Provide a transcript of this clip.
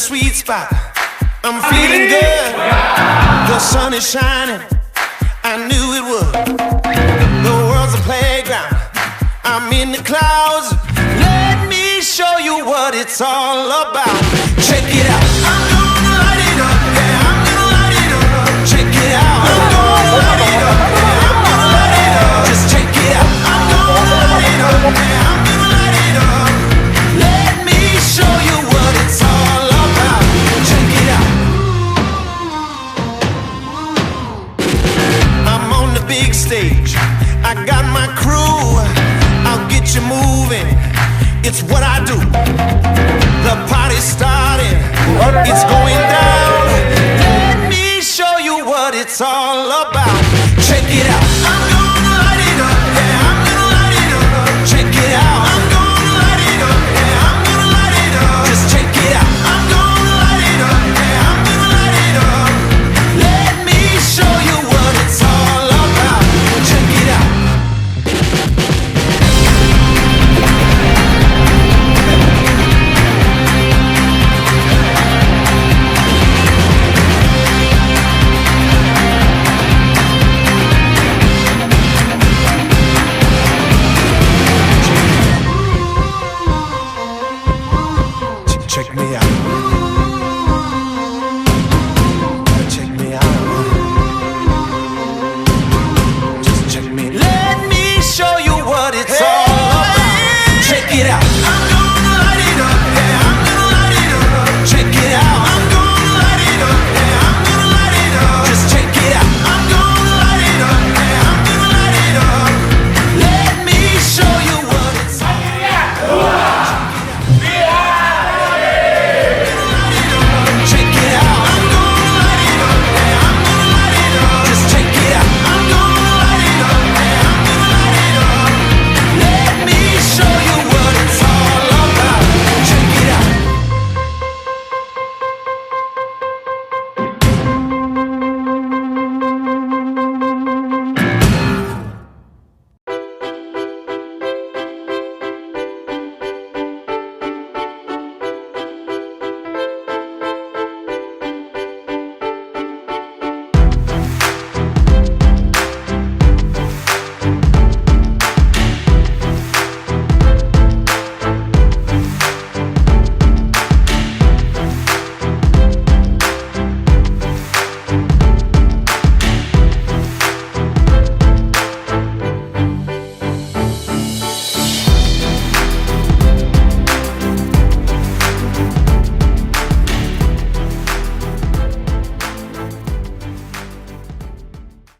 sweet spot. I'm feeling good. The sun is shining. I knew it would. The world's a playground. I'm in the clouds. Let me show you what it's all about. Check it out. I'm gonna light it up. Yeah, I'm gonna light it up. Check it out. I'm gonna light it up. Yeah, I'm gonna light it up. Just check it out. I'm gonna light it up. Yeah, I'm gonna light it up. Let me show you what it's all about. Check it out. I'm on the big stage. I got my crew. I'll get you moving. It's what I do. The party's starting. It's going down. Let me show you what it's all about. Check it out. I'm gonna light it up. Yeah, I'm gonna light it up. Check it out. I'm gonna light it up. Yeah, I'm gonna light it up. Just check it out. I'm gonna light it up. Yeah, I'm gonna light it up. Let me show you what it's all about. Check it out. Check me out.